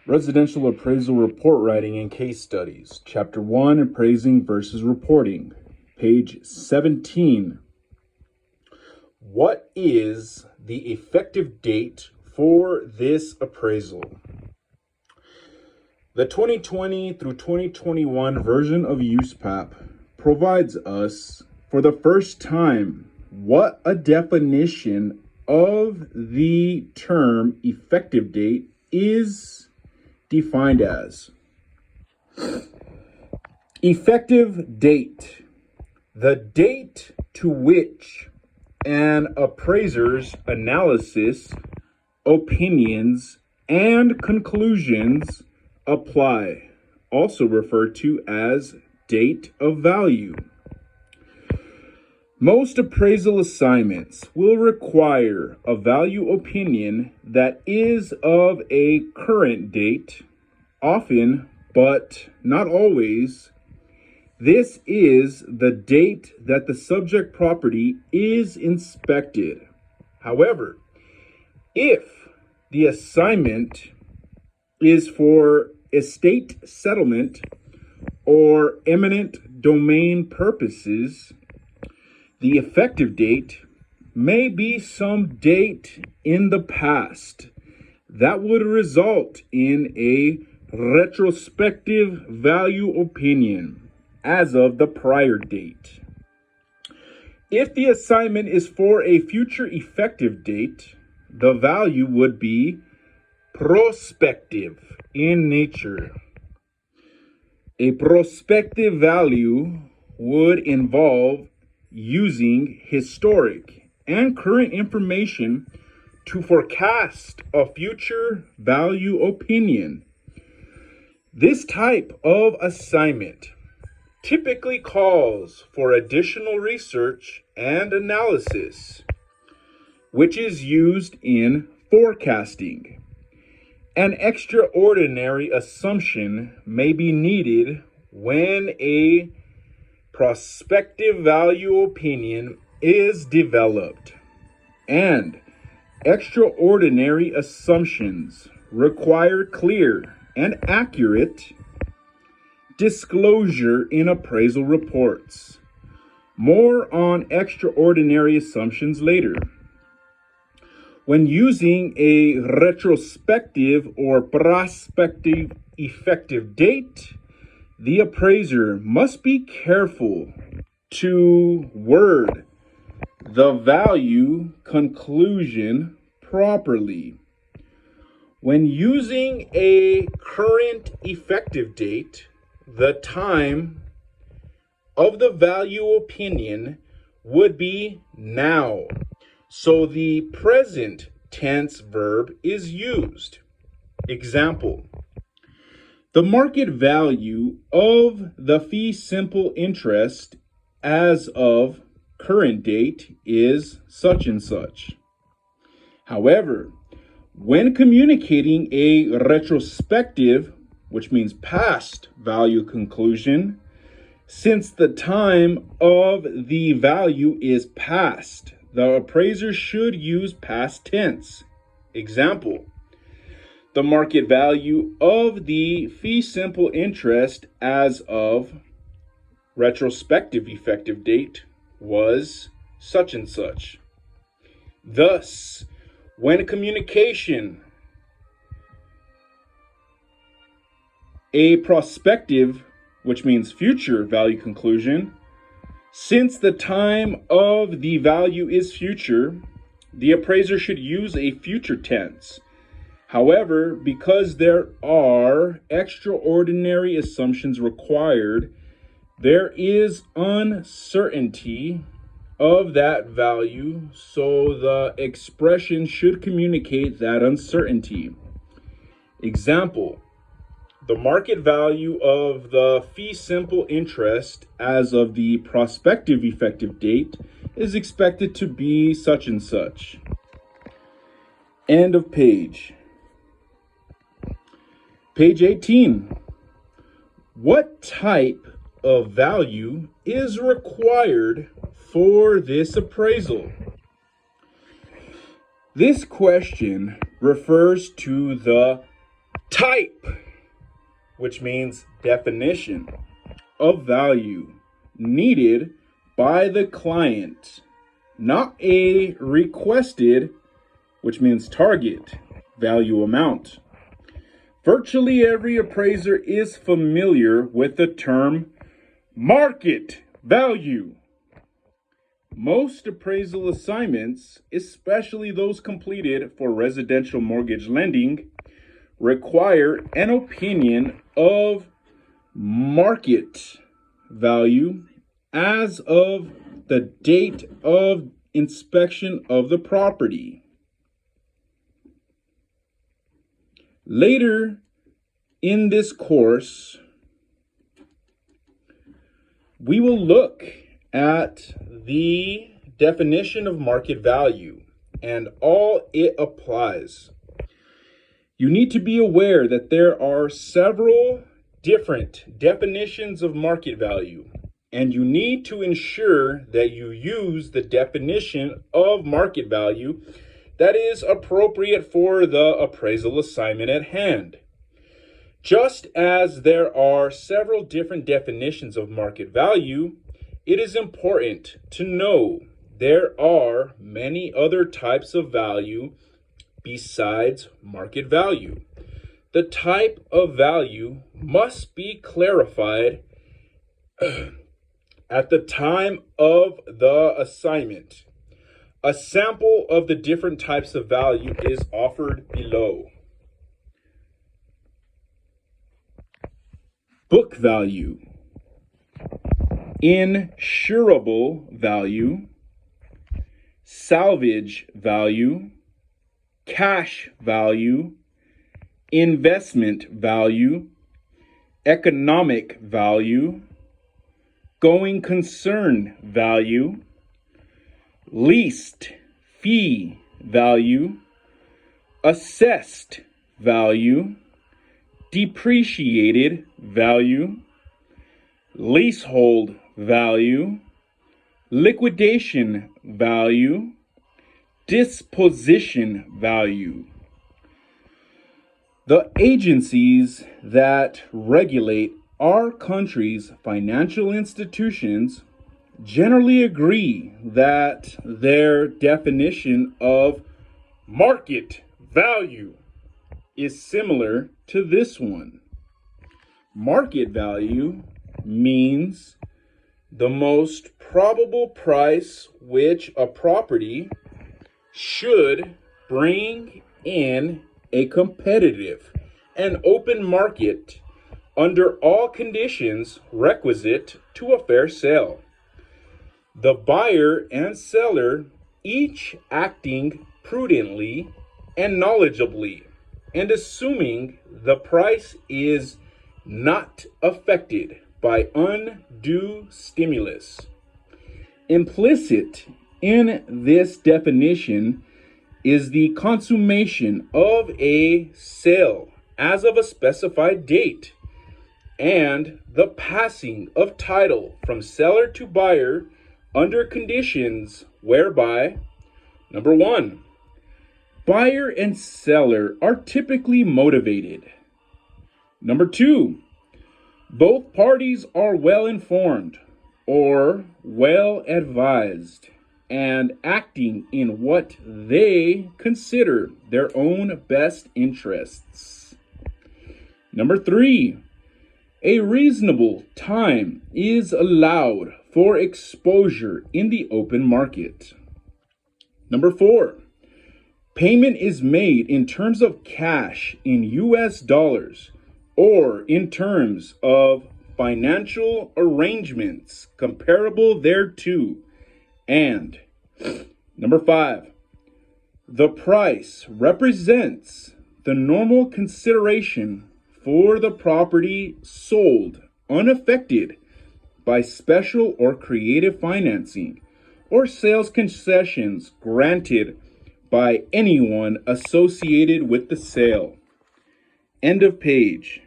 Residential Appraisal Report Writing and Case Studies, Chapter 1, Appraising versus Reporting, page 17. What is the effective date for this appraisal? The 2020 through 2021 version of USPAP provides us, for the first time, what a definition of the term effective date is defined as. Effective date, the date to which an appraiser's analysis, opinions, and conclusions apply, also referred to as date of value. Most appraisal assignments will require a value opinion that is of a current date, often, but not always. This is the date that the subject property is inspected. However, if the assignment is for estate settlement or eminent domain purposes, the effective date may be some date in the past that would result in a retrospective value opinion as of the prior date. If the assignment is for a future effective date, the value would be prospective in nature. A prospective value would involve using historic and current information to forecast a future value opinion. This type of assignment typically calls for additional research and analysis, which is used in forecasting. An extraordinary assumption may be needed when a prospective value opinion is developed, and extraordinary assumptions require clear and accurate disclosure in appraisal reports. More on extraordinary assumptions later. When using a retrospective or prospective effective date, the appraiser must be careful to word the value conclusion properly. When using a current effective date, the time of the value opinion would be now. So the present tense verb is used. Example: the market value of the fee simple interest as of current date is such and such. However, when communicating a retrospective, which means past value conclusion, since the time of the value is past, the appraiser should use past tense. Example: the market value of the fee simple interest as of retrospective effective date was such and such. Thus, when communication a prospective, which means future value conclusion, since the time of the value is future, the appraiser should use a future tense. However, because there are extraordinary assumptions required, there is uncertainty of that value, so the expression should communicate that uncertainty. Example: the market value of the fee simple interest as of the prospective effective date is expected to be such and such. End of page. Page 18. What type of value is required for this appraisal? This question refers to the Type, which means definition of value needed by the client, not a requested, which means target, value amount. Virtually every appraiser is familiar with the term market value. Most appraisal assignments, especially those completed for residential mortgage lending, require an opinion of market value as of the date of inspection of the property. Later in this course, we will look at the definition of market value and all it applies. You need to be aware that there are several different definitions of market value, and you need to ensure that you use the definition of market value that is appropriate for the appraisal assignment at hand. Just as there are several different definitions of market value, it is important to know there are many other types of value besides market value. The type of value must be clarified at the time of the assignment. A sample of the different types of value is offered below. Book value, insurable value, salvage value, cash value, investment value, economic value, going concern value, leased fee value, assessed value, depreciated value, leasehold value, liquidation value, disposition value. The agencies that regulate our country's financial institutions generally agree that their definition of market value is similar to this one. Market value means the most probable price which a property should bring in a competitive and open market under all conditions requisite to a fair sale. The buyer and seller each acting prudently and knowledgeably, and assuming the price is not affected by undue stimulus. Implicit in this definition is the consummation of a sale as of a specified date, and the passing of title from seller to buyer under conditions whereby, number one, buyer and seller are typically motivated. Number two, both parties are well informed or well advised and acting in what they consider their own best interests. Number three, a reasonable time is allowed for exposure in the open market. Number four, payment is made in terms of cash in US dollars or in terms of financial arrangements comparable thereto. And number five, the price represents the normal consideration for the property sold unaffected by special or creative financing or sales concessions granted by anyone associated with the sale. End of page.